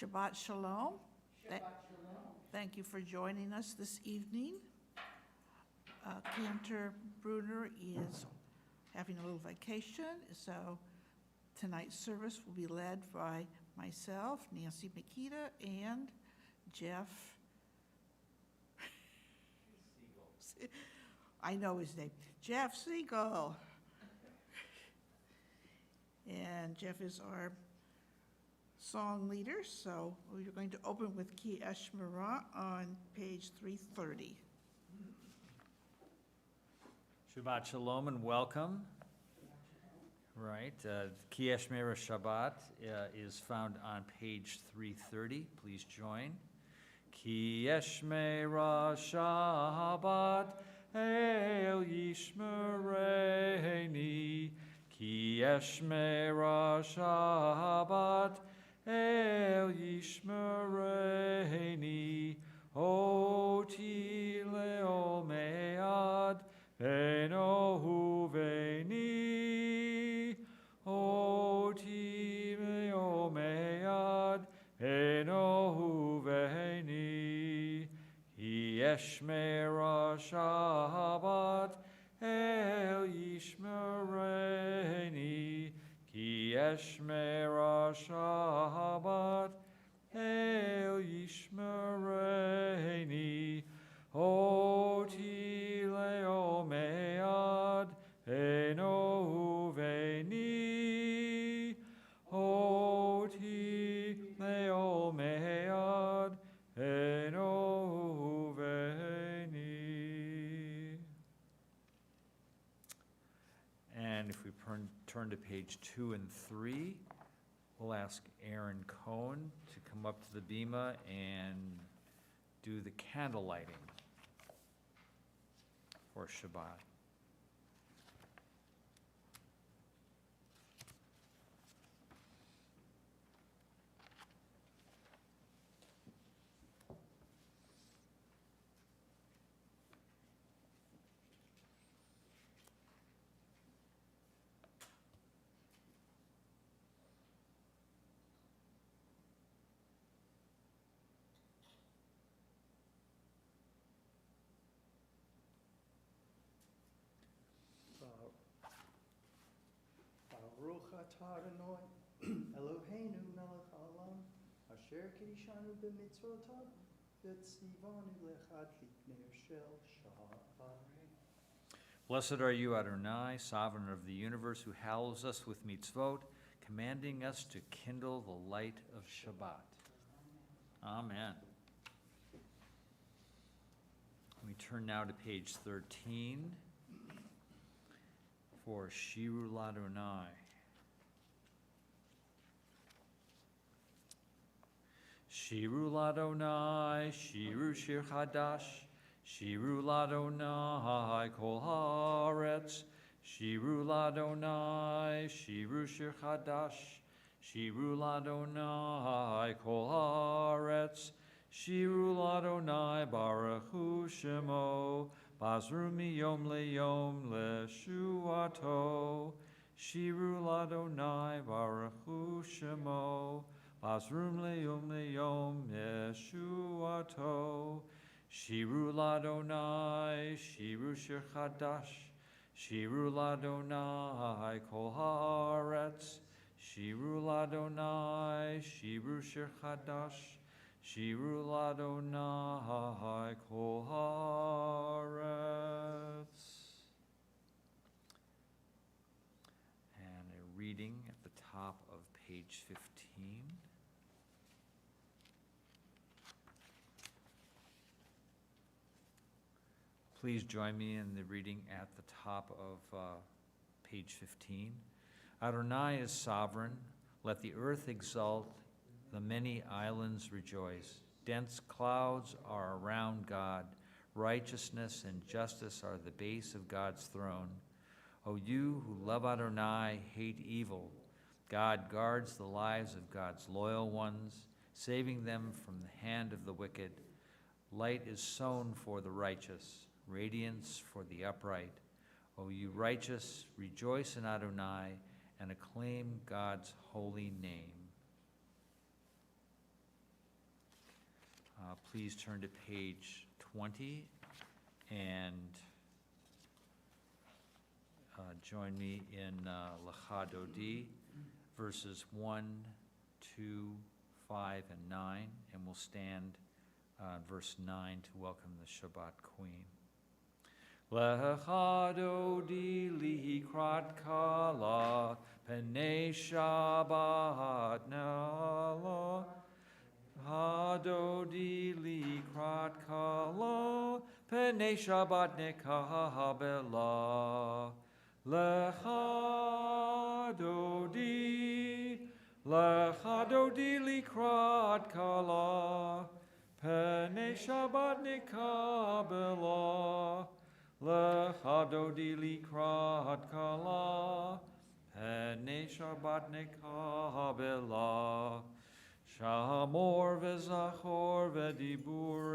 Shabbat Shalom. Shabbat Shalom. Thank you for joining us this evening. Cantor Bruner is having a little vacation, so tonight's service will be led by myself, Nancy Makita, and Jeff. I know his name, Jeff Siegel. And Jeff is our song leader, so we're going to open with Ki Eshmerah on page 330. Shabbat Shalom and welcome. Right, Ki Eshmerah Shabbat is found on page 330. Please join. Ki Eshmerah Shabbat El Yishmereini. Ki Eshmerah Shabbat El Yishmereini. Oti leomead Venohu veni. Oti leomead Venohu veni. Ki Eshmerah Shabbat El Yishmereini. Ki Eshmerah Shabbat El Yishmereini. Oti leomead Venohu veni. Oti leomead Venohu veni. And if we turn to page 2 and 3, we'll ask Aaron Cohn to come up to the bima and do the candle lighting for Shabbat. Baruch atah Adonai Eloheinu melech haolam asher kiddushanu b'mitzvotav v'tzivanu lechadlik ner shel Shabbat. Blessed are you, Adonai, sovereign of the universe, who hallows us with mitzvot, commanding us to kindle the light of Shabbat. Amen. We turn now to page 13 for Shiru Ladonai. Shiru Ladonai, Shiru Shir Chadash, Shiru Ladonai Kol Haaretz, Shiru Ladonai, Shiru Shir Chadash, Shiru Ladonai Kol Haaretz, Shiru Ladonai Baruch Hu Shemo, Basru miyom leyom leshuato, Shiru Ladonai Baruch Hu Shemo, Basrum leyom yeshuato, Shiru Ladonai, Shiru Shir Chadash, Shiru Ladonai Kol Haaretz, Shiru Ladonai, Shiru Shir Chadash, Shiru Ladonai Kol Haaretz. And a reading at the top of page 15. Please join me in the reading at the top of page 15. Adonai is sovereign. Let the earth exult, the many islands rejoice. Dense clouds are around God. Righteousness and justice are the base of God's throne. O you who love Adonai, hate evil. God guards the lives of God's loyal ones, saving them from the hand of the wicked. Light is sown for the righteous, radiance for the upright. O you righteous, rejoice in Adonai and acclaim God's holy name. Please turn to page 20 and join me in Lecha Dodi, verses 1, 2, 5, and 9, and we'll stand verse 9 to welcome the Shabbat Queen. Lecha Dodi likrat kala, Penei Shabbat nala, Hadodi likrat kala, Penei Shabbat nekabela. Lecha Dodi likrat kala, Penei Shabbat nekabela. Lecha Dodi likrat kala, Penei Shabbat nekabela. Shamor v'zachor v'dibur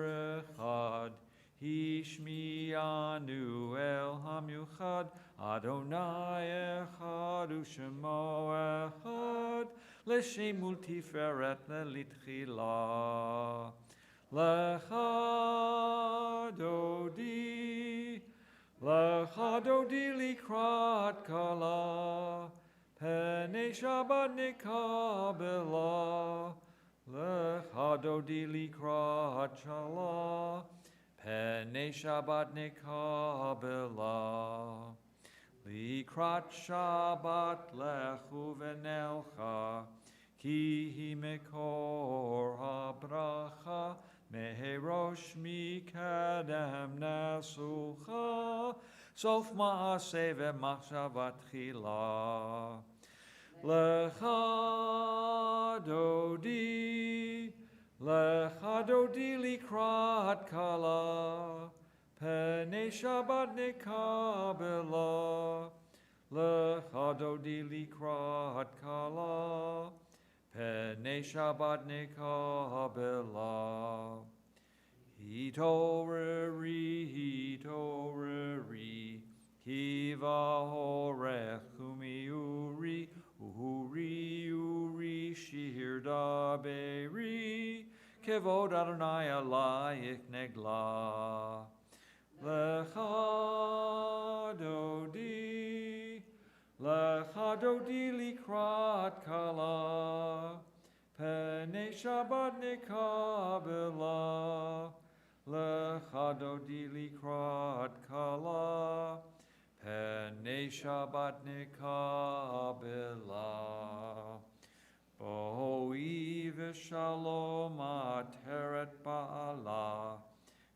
echad, Hishmianu el hamyuchad, Adonai echad u'shemo echad, L'shem ultiferet le'litchila. Lecha Dodi likrat kala, Penei Shabbat nekabela. Lecha Dodi likrat kala, Penei Shabbat nekabela. Likrat Shabbat lechu v'nelcha, Ki hi mekor habracha, Meherosh mikadem nasucha, Sof ma'aseh v'machshavat tchila. Lecha Dodi likrat kala, Penei Shabbat nekabela. Lecha Dodi likrat kala, Penei Shabbat nekabela. Hitoreri, Kiva horech umiuri, uri shir daberi, Kevod Adonai alayich negla. Lecha Dodi likrat kala, Penei Shabbat nekabela. Lecha Dodi likrat kala, Penei Shabbat nekabela. Boi v'shalom ateret ba'ala,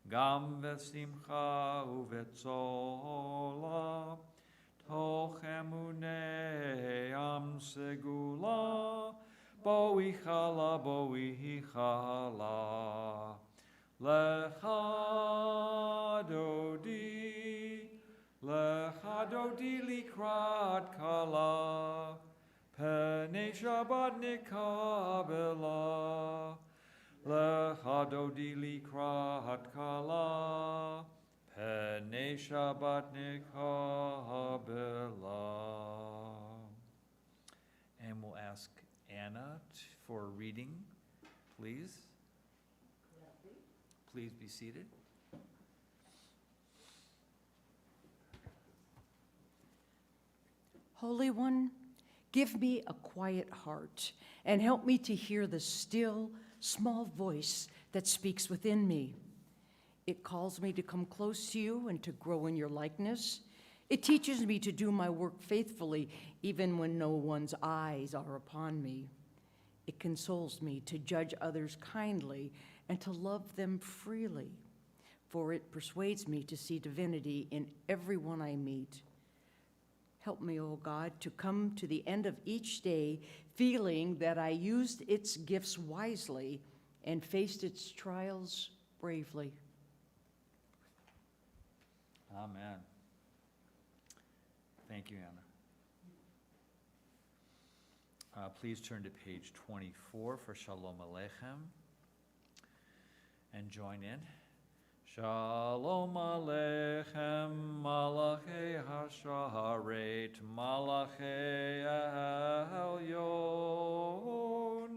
Gam v'simcha u'v'tzola, Toch emunei am segula, Boi chala. Lecha Dodi likrat kala, Penei Shabbat nekabela. Lecha Dodi likrat kala, Penei Shabbat nekabela. And we'll ask Anna for a reading, please. Please be seated. Holy One, give me a quiet heart and help me to hear the still, small voice that speaks within me. It calls me to come close to you and to grow in your likeness. It teaches me to do my work faithfully, even when no one's eyes are upon me. It consoles me to judge others kindly and to love them freely, for it persuades me to see divinity in everyone I meet. Help me, O God, to come to the end of each day feeling that I used its gifts wisely and faced its trials bravely. Amen. Thank you, Anna. Please turn to page 24 for Shalom Aleichem and join in. Shalom Aleichem, Malachei Hasharet, Malachei Elyon,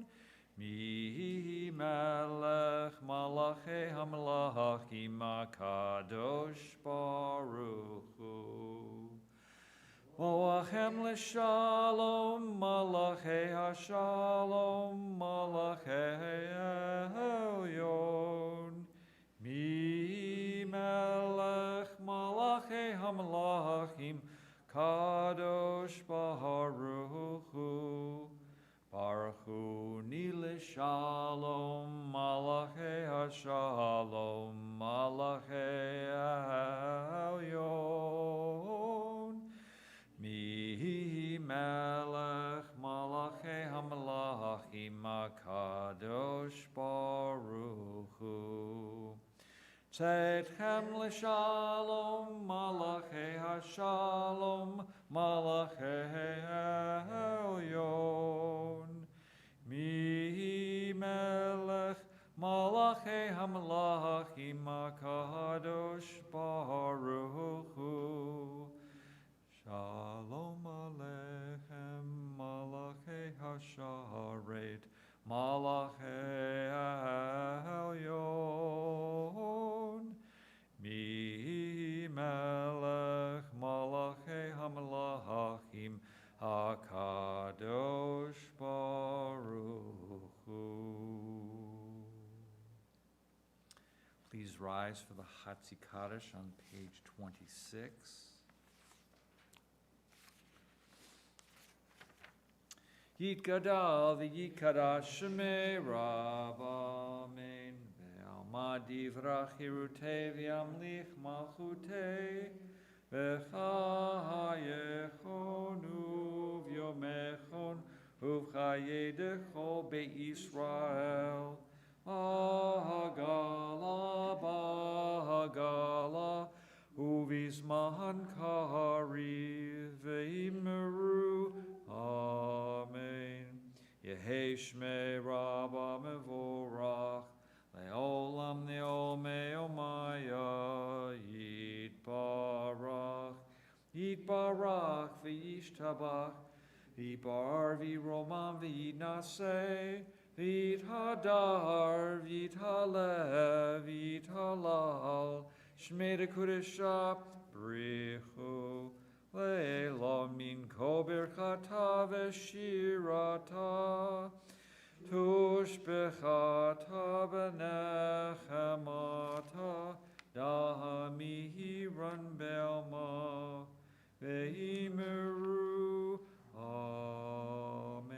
Mi Melech Malachei HaKadosh Baruch Hu. Moachem l'shalom, malachei hashalom, malachei elyon. Mi melech malachei hamelachim, Kadosh Baruch Hu. Baruch Hu ni l'shalom, malachei hashalom, malachei elyon. Mi melech malachei hamelachim, HaKadosh Baruch Hu. Tzedchem l'shalom, malachei hashalom, malachei elyon. Mi melech malachei hamelachim, HaKadosh Baruch Hu. Shalom Aleichem, Malachei Hasharet, Malachei Elyon. Mi Melech, Malachei Hamelachim, HaKadosh Baruch Hu. Please rise for the Hatzi Kaddish on page 26. Yitgadal v'yikadash shemei Rav, amen. Ve'alma divrach hirutei v'yamlich malchutei, v'chayechon uv'yomechon uv'chayedecho be'Yisrael. Bahagala, bahagala, uv'izman kariv ve'immeru. Amen. Yehei Shmei Rabba Mevorach, Le'olam Ne'omei Omaya, Yitbarach, Yitbarach v'yishtabach, V'yibar v'yiromam v'yinaseh, V'yithadar v'yithalev v'yithalal, Shmei Dekudesha Brichu. Leila min kober chata v'shirata, tushbechata b'nechemata, dahamihiran be'alma, ve'imeru. Amen.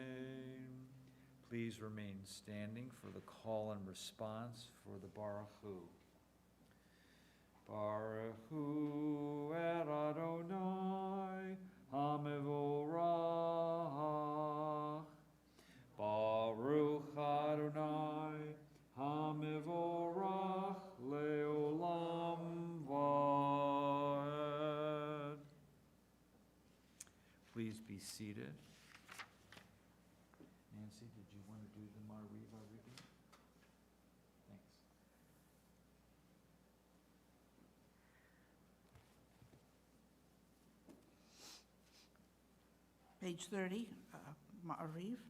Please remain standing for the call and response for the Baruch Hu. Baruch Hu et Adonai HaMevorach. Baruch Adonai HaMevorach Leolam Vaed. Please be seated. Nancy, did you want to do the Mariva reading? Thanks. Page 30, Ma'ariv.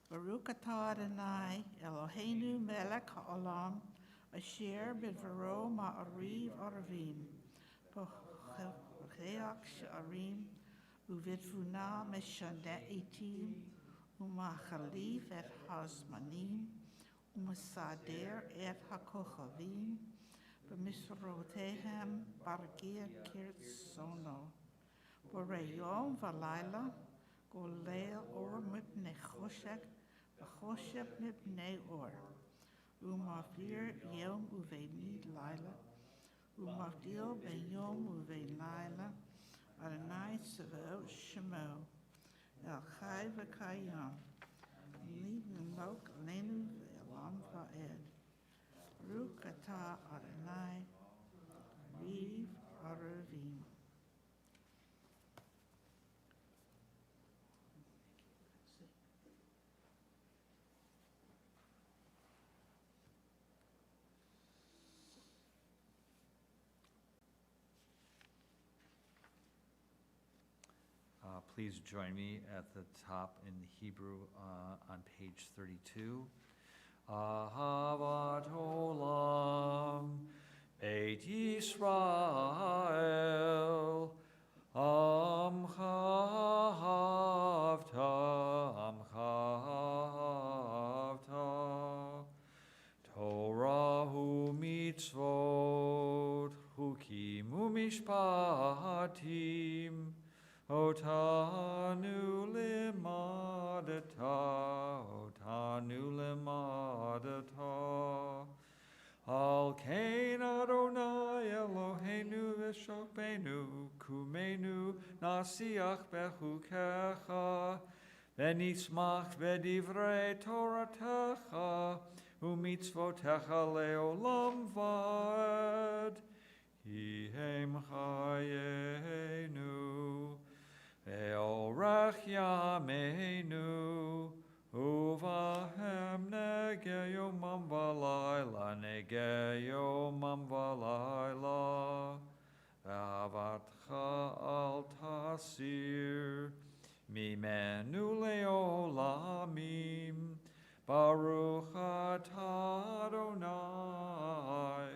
Baruch atah Adonai, Eloheinu melech ha'olam, asher b'dvaro ma'ariv aravim, b'cheach she'arim, u'v'dvuna meshana etim, u'machalif et hazmanim, u'masader et hakochavim, b'misrotehem bargir kirtzono. Boreyom v'layla, golel or mipnei choshek, v'choshek mipnei or. Umavir yom uve'nid layla, umavdil be'yom uve'layla, Adonai Tzvaot Shemo, El Chai v'Kayam, Livnok Lenu ve'elam va'ed. Baruch atah Adonai, Riv Aravim. Please join me at the top in the Hebrew on page 32. Ahavat olam Beit Yisrael, Amcha Havta, Torah hu mitzvot, chukim umishpatim, otanu limadata. Al kain Adonai Eloheinu v'shokbenu, kumenu nasiach bechukecha, v'nismach v'divrei Toratecha, u'mitzvotecha leolam vad. Ki hem chayenu, ve'orach yameinu, uvahem negeyomam v'layla, v'avatcha al tasir, mimenu leolamim, Baruch atah Adonai,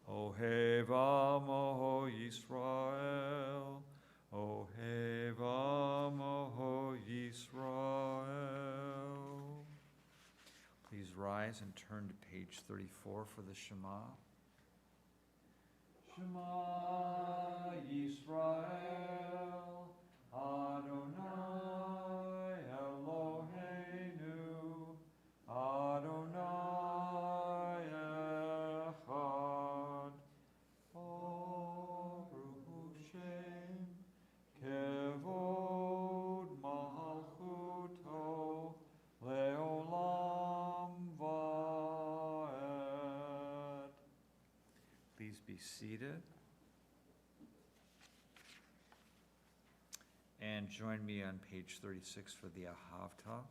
Ohev amo Yisrael, Ohev amo Yisrael. Please rise and turn to page 34 for the Shema. Shema Yisrael, Adonai Eloheinu, Adonai Echad. Baruch Shem Kevod Malchuto Leolam Vaed. Please be seated. And join me on page 36 for the Ahavta.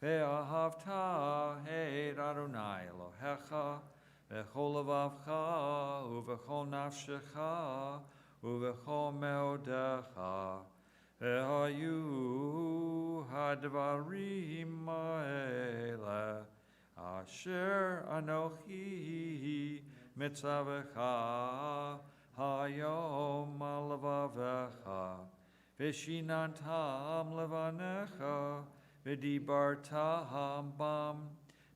Ve'ahavta et Adonai Elohecha v'chol levavcha u'v'chol nafshecha u'v'chol meodecha ve'hayu hadvarim ha'ele asher anochi mitzavecha hayom al levavecha v'shinantam levanecha v'dibartam bam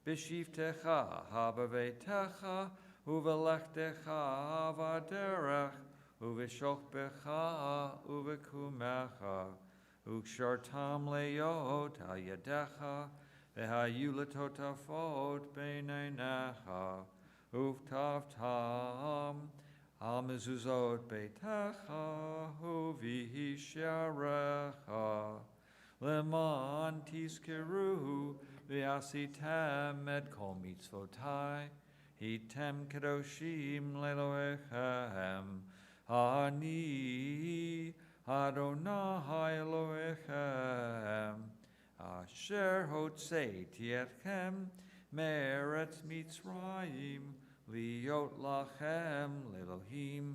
v'shivtecha ha'bavetecha u'v'lechtecha v'aderech u'v'shokbecha u'v'kumecha u'kshartam leyot al yadecha v'hayu letotafot b'neinecha u'vtavtam al mezuzot beitecha u'v'hisharecha Leman tizkeru v'asitem et kol mitzvotai hitem kadoshim leloechem ani Adonai Elohechem asher hotzeiti etchem me'eretz Mitzrayim liot lachem lelohim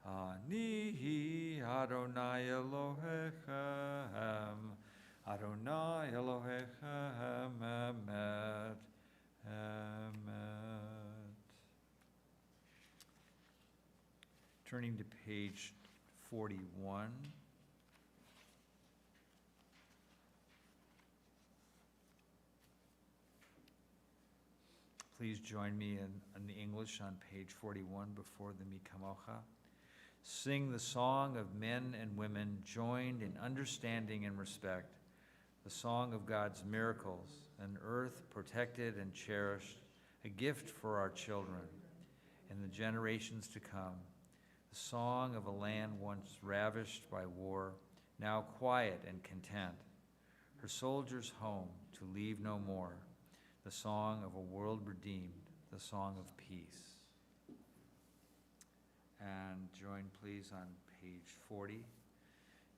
ani Adonai Elohechem Adonai Elohechem emet, emet. Turning to page 41. Please join me in the English on page 41 before the Mikamocha. Sing the song of men and women joined in understanding and respect, the song of God's miracles, an earth protected and cherished, a gift for our children and the generations to come, the song of a land once ravished by war, now quiet and content, her soldiers home to leave no more, the song of a world redeemed, the song of peace. And join please on page 40.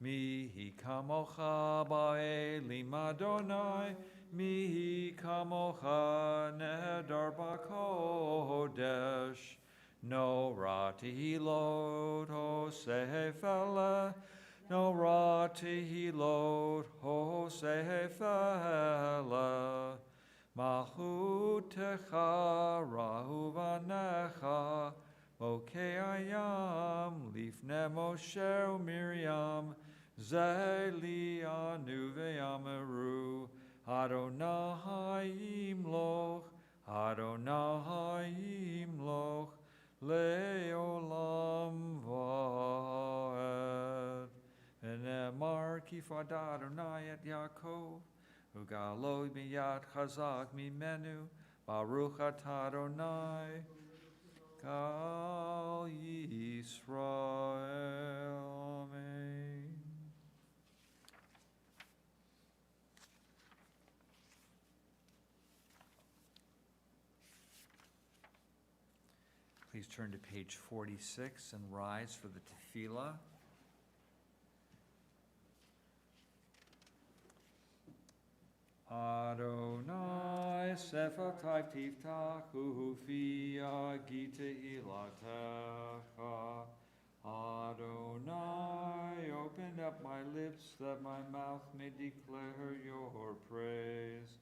Mihi kamocha ba'elim Adonai, mihi kamocha nehedar b'kodesh, no ratihilot hosefele, no ratihilot hosefele, malchutecha rahuvanecha, Okeayam, Lifne Moshe Miriam, Zeli Anu Ve'amaru, Adonai Imloch, Adonai Imloch, Leolam Vaed. Ve'nemar Kifad Adonai et Yaakov, Ugalo Miyad Chazak Mimenu, Baruch atah Adonai, Kal Yisrael. Amen. Please turn to page 46 and rise for the tefillah. Adonai sefatai tiftachu fi agite ilatecha. Adonai, open up my lips that my mouth may declare your praise.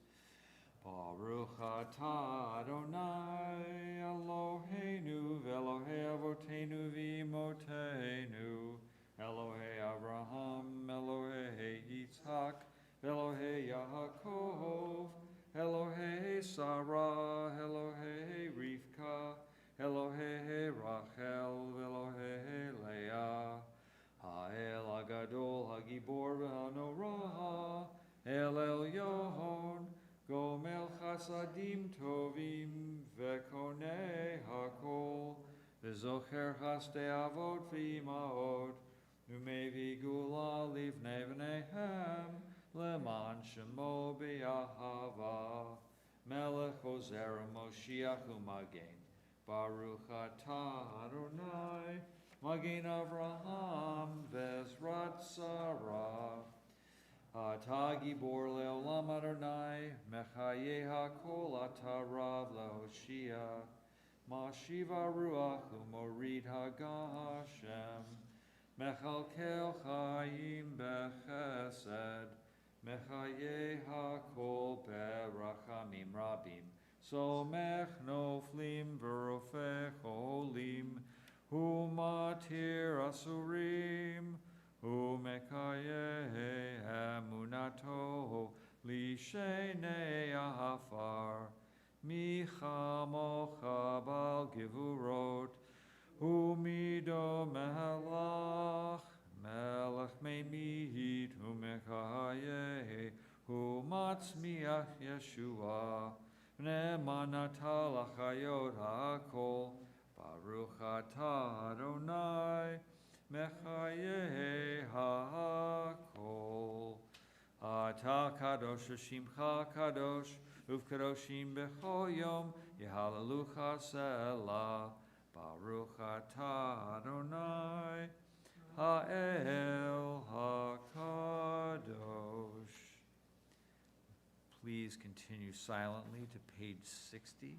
Baruch atah Adonai Eloheinu v'Elohei avotenu v'imotenu, Elohei Avraham, Elohei Yitzhak, Elohei Yaakov, Elohei Sarah, Elohei Rivka, Elohei Rachel, Elohei Leah, Ha'el Hagadol Hagibor v'Hanorah, El Elyon, Gomel Chasadim Tovim, Vekonei Hakol, V'Zocher Hasdei Avot v'Imaot, Umevi Gula Livnei V'Nehem, Leman Shemo B'Yahava, Melech Ozer Moshiach U'Magen, Baruch atah Adonai, Magen Avraham, V'Ezrat Sarah, Atah Gibor Leolam Adonai, Mechaye HaKol Atah Rav Lehoshia, Mashiva Ruach U'Morid HaGashem, Mechalkel Chaim Bechesed, Mechaye HaKol Berachamim Rabim, Somech Noflim V'Rofech Olim, Humatir Asurim, Umekaye emunato lishenei ahafar, micha mocha bal givurot, umido melach, melech meimit, umekaye, umatzmiach Yeshua, nemanata lachayot hakol, Baruch atah Adonai, Mechaye HaKol. Atah Kadosh Shimcha Kadosh, Uvkadoshim B'chol Yom, Yehalalucha Selah. Baruch atah Adonai, Ha'el HaKadosh. Please continue silently to page 60.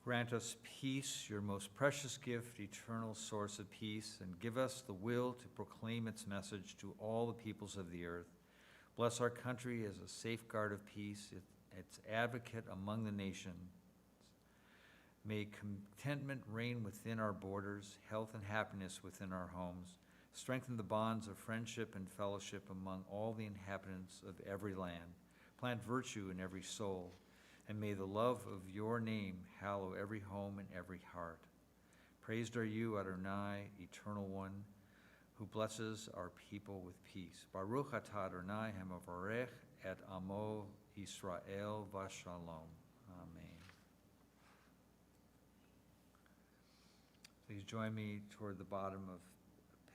Grant us peace, your most precious gift, eternal source of peace, and give us the will to proclaim its message to all the peoples of the earth. Bless our country as a safeguard of peace, its advocate among the nations. May contentment reign within our borders, health and happiness within our homes. Strengthen the bonds of friendship and fellowship among all the inhabitants of every land. Plant virtue in every soul. And may the love of your name hallow every home and every heart. Praised are you, Adonai, Eternal One, who blesses our people with peace. Baruch atah Adonai hamavarech et amo Yisrael v'shalom. Amen. Please join me toward the bottom of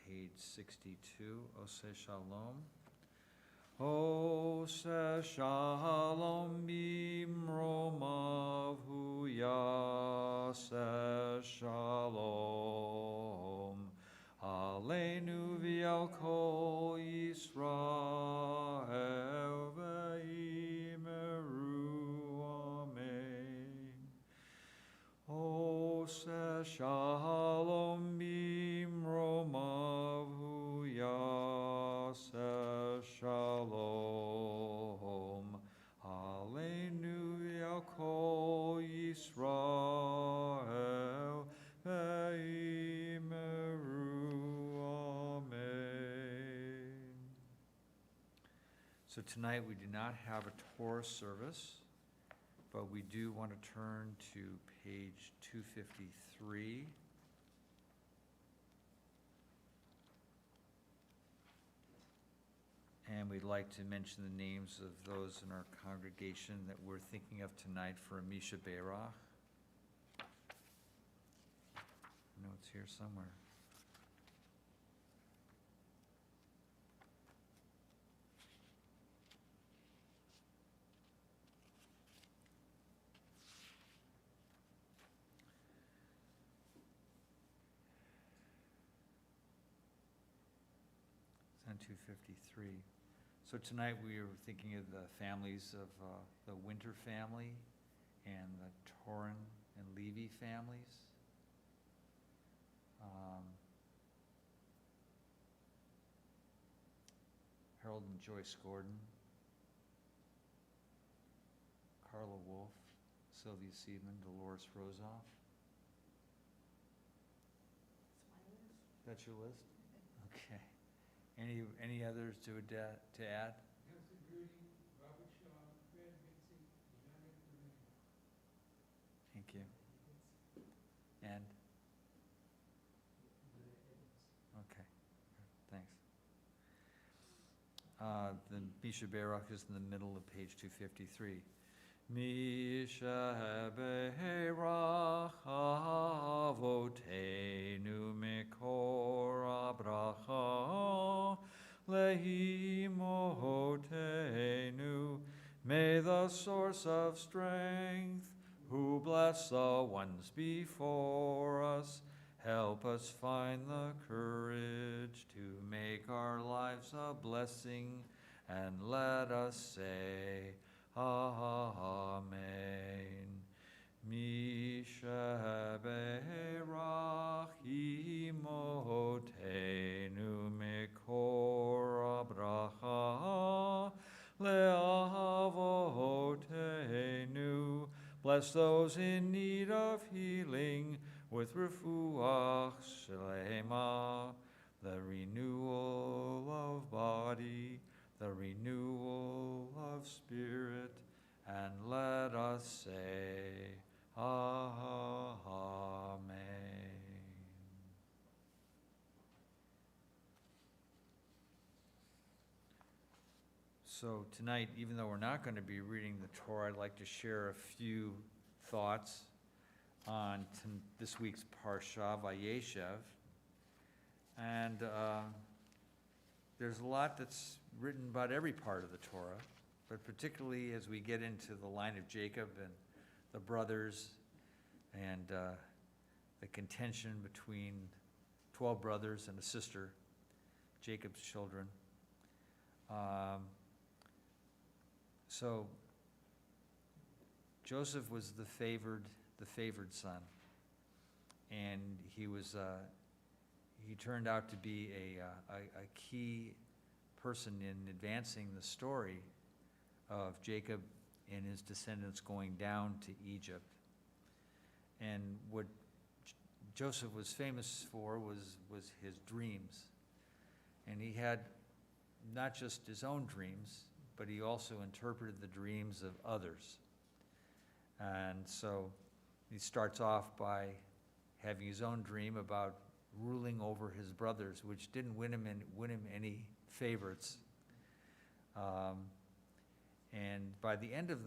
page 62, Oseh Shalom. Oseh Shalom bimromav hu yaseh Shalom. Aleinu v'al kol Yisrael v'yimeru. Amen. Oseh Shalom bimromav hu yaseh Shalom. Aleinu v'al kol Yisrael v'yimeru. Amen. So tonight we do not have a Torah service, but we do want to turn to page 253. And we'd like to mention the names of those in our congregation that we're thinking of tonight for Misha Beirach. I know it's here somewhere. It's on 253. So tonight we are thinking of the families of the Winter family and the Torin and Levy families. Harold and Joyce Gordon, Carla Wolf, Sylvia Seidman, Dolores Rosoff. That's your list? Okay. Any others to add? Nancy Green, Robert Shaw, Fred Vincent, Janet Lorraine. Thank you. And? Okay, thanks. The Misha Beirach is in the middle of page 253. Misha Beirach avotenu mikor abracha lehi mohotenu. May the source of strength, who bless the ones before us, help us find the courage to make our lives a blessing, and let us say, Amen. Misha Beirach imotenu mikor abracha le'avotenu. Bless those in need of healing with refuach shlema, the renewal of body, the renewal of spirit, and let us say, Amen. So tonight, even though we're not going to be reading the Torah, I'd like to share a few thoughts on this week's Parsha, Vayeishev. And there's a lot that's written about every part of the Torah, but particularly as we get into the line of Jacob and the brothers and the contention between 12 brothers and a sister, Jacob's children. So Joseph was the favored, the favored son. And he turned out to be a key person in advancing the story of Jacob and his descendants going down to Egypt. And what Joseph was famous for was his dreams. And he had not just his own dreams, but he also interpreted the dreams of others. And so he starts off by having his own dream about ruling over his brothers, which didn't win him any favorites. And by the end of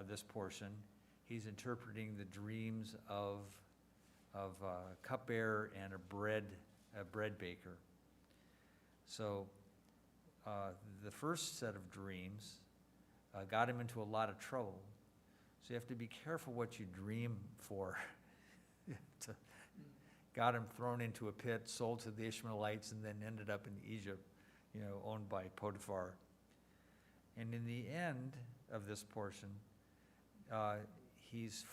this portion, he's interpreting the dreams of a cupbearer and a bread baker. So the first set of dreams got him into a lot of trouble. So you have to be careful what you dream for. Got him thrown into a pit, sold to the Ishmaelites, and then ended up in Egypt, owned by Potiphar. And in the end of this portion, he's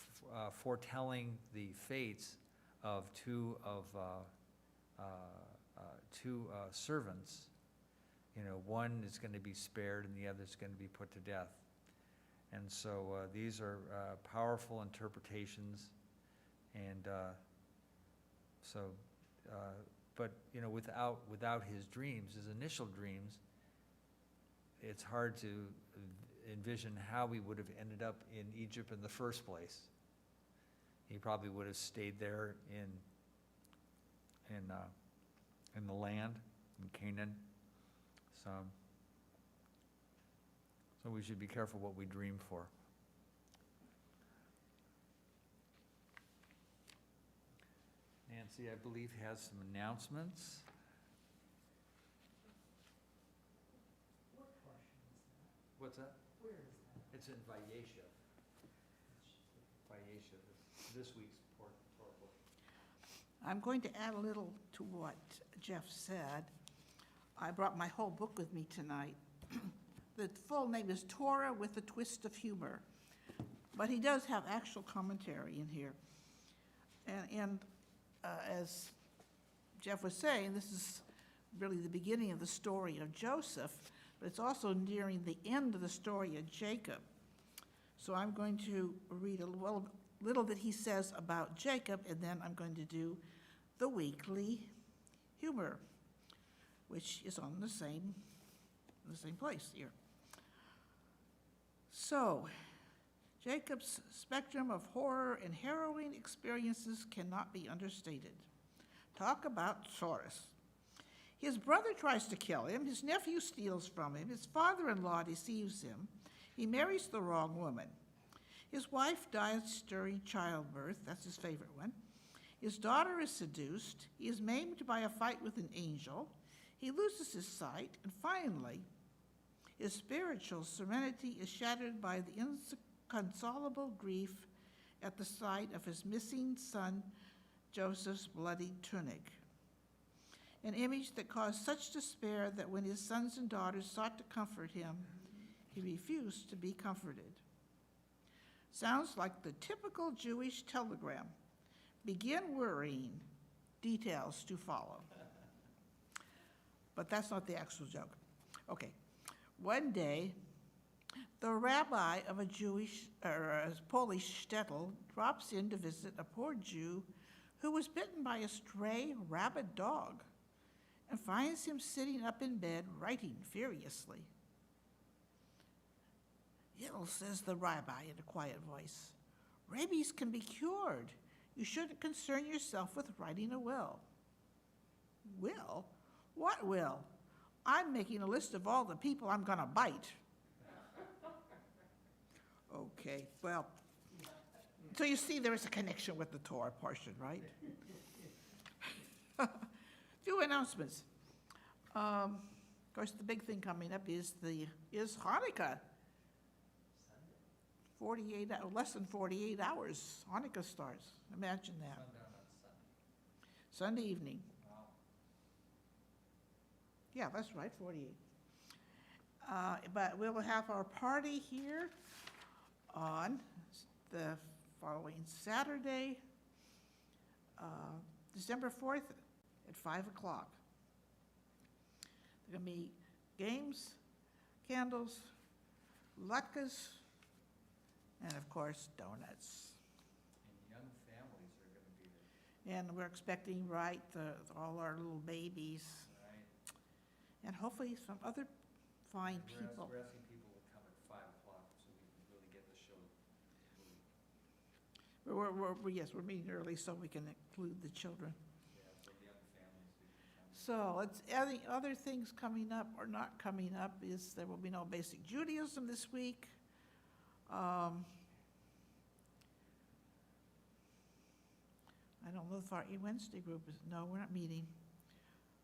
foretelling the fates of two servants. One is going to be spared and the other is going to be put to death. And so these are powerful interpretations. And but without his dreams, his initial dreams, it's hard to envision how he would have ended up in Egypt in the first place. He probably would have stayed there in the land, in Canaan. So we should be careful what we dream for. Nancy, I believe, has some announcements. What portion is that? What's that? Where is that? It's in Vayeishev. Vayeishev is this week's Torah book. I'm going to add a little to what Jeff said. I brought my whole book with me tonight. The full name is Torah with a Twist of Humor, but he does have actual commentary in here. And as Jeff was saying, this is really the beginning of the story of Joseph, but it's also nearing the end of the story of Jacob. So I'm going to read a little that he says about Jacob, and then I'm going to do the weekly humor, which is on the same place here. So, Jacob's spectrum of horror and harrowing experiences cannot be understated. Talk about Taurus. His brother tries to kill him, his nephew steals from him, his father-in-law deceives him, he marries the wrong woman. His wife dies during childbirth, that's his favorite one. His daughter is seduced, he is maimed by a fight with an angel, he loses his sight, and finally, his spiritual serenity is shattered by the inconsolable grief at the sight of his missing son Joseph's bloody tunic. An image that caused such despair that when his sons and daughters sought to comfort him, he refused to be comforted. Sounds like the typical Jewish telegram. Begin worrying, details to follow. But that's not the actual joke. Okay. One day, the rabbi of a Polish shtetl drops in to visit a poor Jew who was bitten by a stray rabid dog and finds him sitting up in bed writing furiously. "Yitl," says the rabbi in a quiet voice, "rabies can be cured. You shouldn't concern yourself with writing a will." "Will? What will? I'm making a list of all the people I'm gonna bite." Okay, well, so you see there is a connection with the Torah portion, right? Few announcements. Of course, the big thing coming up is Hanukkah. less than 48 hours, Hanukkah starts. Imagine that. Sunday evening. Wow. Yeah, that's right, 48. But we will have our party here on the following Saturday, December 4th at 5 o'clock. There are going to be games, candles, latkes, and of course, donuts. And young families are going to be there, And we're expecting, right, all our little babies, right? and hopefully some other fine people. We're asking people to come at 5 o'clock so we can really get the show moving. Yes, we're meeting early so we can include the children. Yeah, so the young families who can come. So, any other things coming up or not coming up is there will be no basic Judaism this week. I don't know if our Wednesday group is, no, we're not meeting.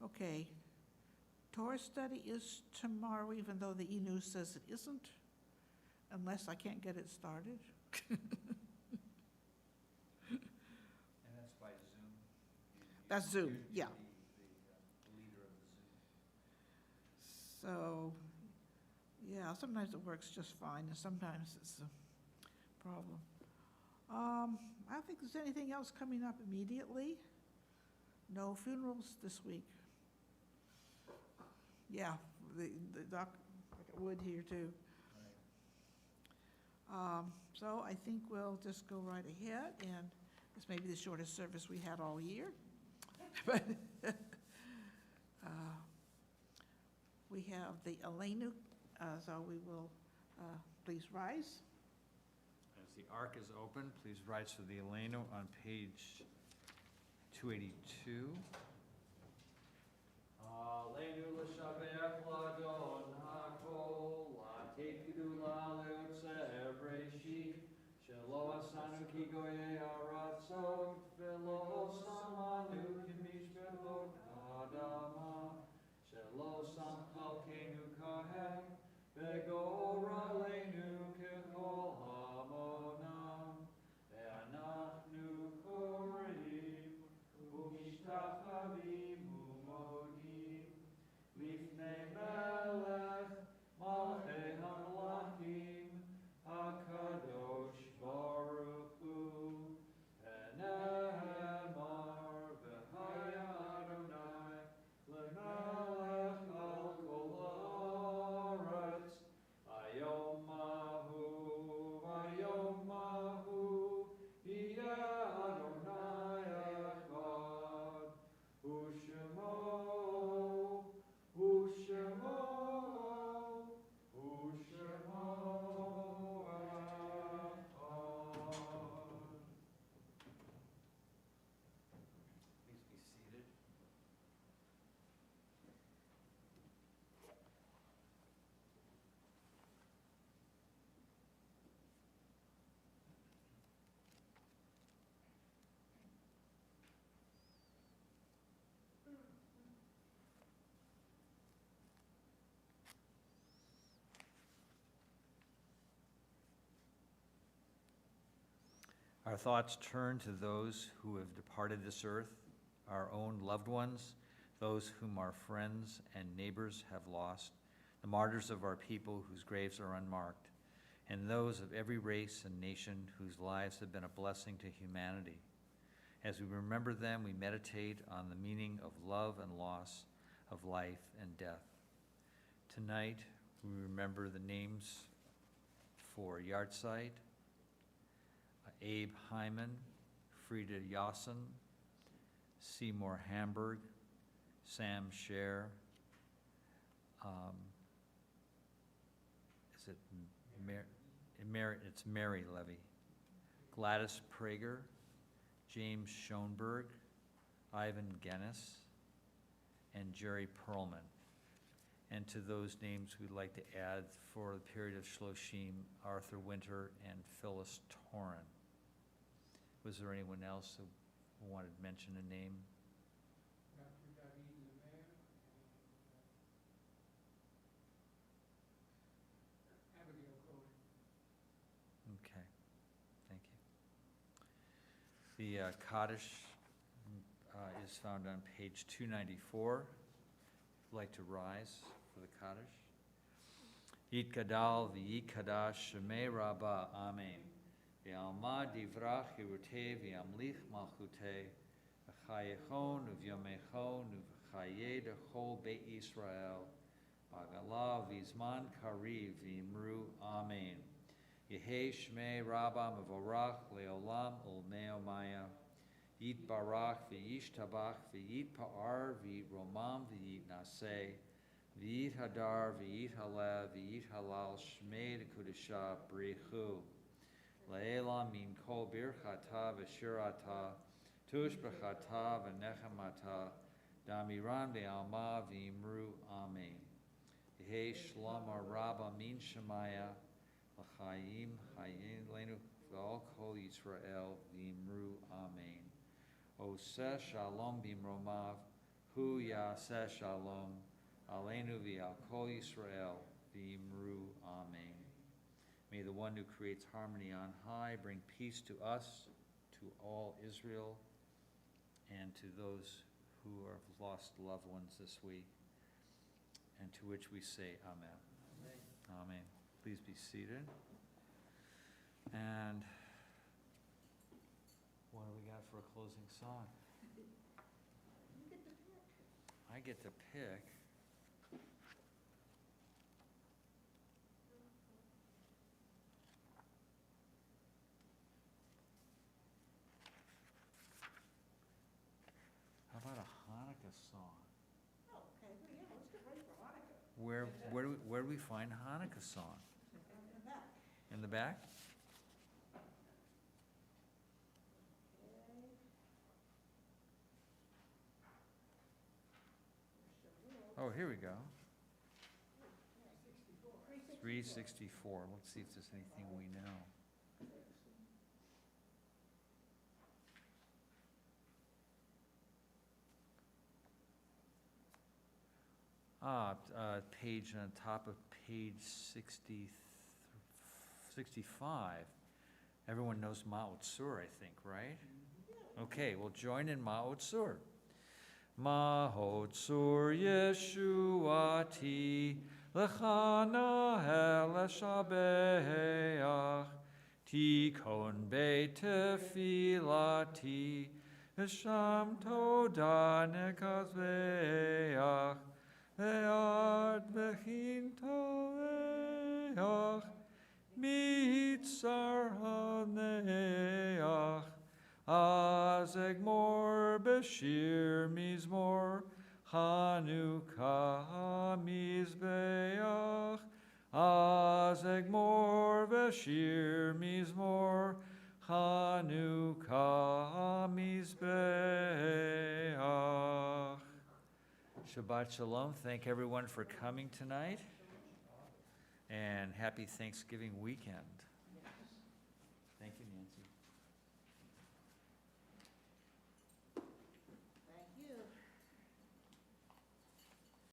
Okay. Torah study is tomorrow, even though the e-news says it isn't, unless I can't get it started. And that's by Zoom? That's Zoom, You're yeah. The leader of the Zoom. So, yeah, sometimes it works just fine, and sometimes it's a problem. I don't think there's anything else coming up immediately. No funerals this week. Yeah, the doc, like it would here too. So I think we'll just go right ahead, and this may be the shortest service we had all year. But we have the Elenu, so we will, please rise. As the ark is open, please rise to the Eleno on page 282. Alenu l'shabeach l'adon hakol, la'tekidu la'leutze ebreshit, shelo asanu ki goyei haratzot, velo samanu kimishbetot adama, shelo sam chalkenu kahem, begora leinu kechol hamonam, ve'anachnu korim, u'mishtachavim u'modim, lifnei melech malchei hamlachim, hakadosh baruch hu, v'ne'emar v'haya Adonai, lemelech al kol haaretz, vayom mahu, yeh Adonai echad, u'shemo echad. Please be seated. Our thoughts turn to those who have departed this earth, our own loved ones, those whom our friends and neighbors have lost, the martyrs of our people whose graves are unmarked, and those of every race and nation whose lives have been a blessing to humanity. As we remember them, we meditate on the meaning of love and loss, of life and death. Tonight, we remember the names for Yartzeit, Abe Hyman, Frida Yassen, Seymour Hamburg, Sam Scher, is it it's Mary Levy, Gladys Prager, James Schoenberg, Ivan Guinness, and Jerry Perlman. And to those names we'd like to add for the period of Shloshim, Arthur Winter and Phyllis Torrin. Was there anyone else who wanted to mention a name? Dr. David Lemaire and Abigail Cohen. Okay, thank you. The Kaddish is found on page 294. I'd like to rise for the Kaddish. Yitkadal v'yikadash shemei Rabbah, Amen. V'alma divrach hirutei v'yamlich malchutei, v'chayechon uvyomechon uv'chayei dechol beit Yisrael, b'agala v'zman kariv v'imru amen. Yehei shmei rabba mevorach leolam ulmeo maya, yit barach v'yishtabach v'yit pa'ar v'yit-romam v'yit-naseh, v'yit hadar v'yit haleh v'yit halal shmei dekudesha brichu. Le'elam min kol birchata v'shirata, tush b'chata v'nechamata, damiran v'alma v'imru amen. Yehei shalom rabba min shemaya, l'chaim hayim lenu v'al kol Yisrael v'imru amen. Oseh shalom b'imromav, hu yaseh shalom, aleinu v'al kol Yisrael v'imru amen. May the one who creates harmony on high bring peace to us, to all Israel, and to those who have lost loved ones this week, and to which we say amen. Amen. Please be seated. And what do we got for a closing song? I get to pick. How about a Hanukkah song? Oh, okay, well, yeah, let's get ready for Hanukkah. Where do we find Hanukkah song? In the back. In the back? Okay. Oh, here we go. 364. Let's see if there's anything we know. Page on top of page 65. Everyone knows Ma'ot Sur, I think, right? Okay, we'll join in Ma'ot Sur. Ma'ot Sur Yeshuati, L'chana el Shabeach, Tikon Beit Tefilati, V'sham Toda Nekazveach, Ve'ad V'chin Toveach, Mitzar Haneach, Azegmor Beshir Mizmor, Chanukah Mizbeach, Azegmor Beshir Mizmor, Chanukah Mizbeach. Shabbat Shalom. Thank everyone for coming tonight. And happy Thanksgiving weekend. Thank you, Nancy.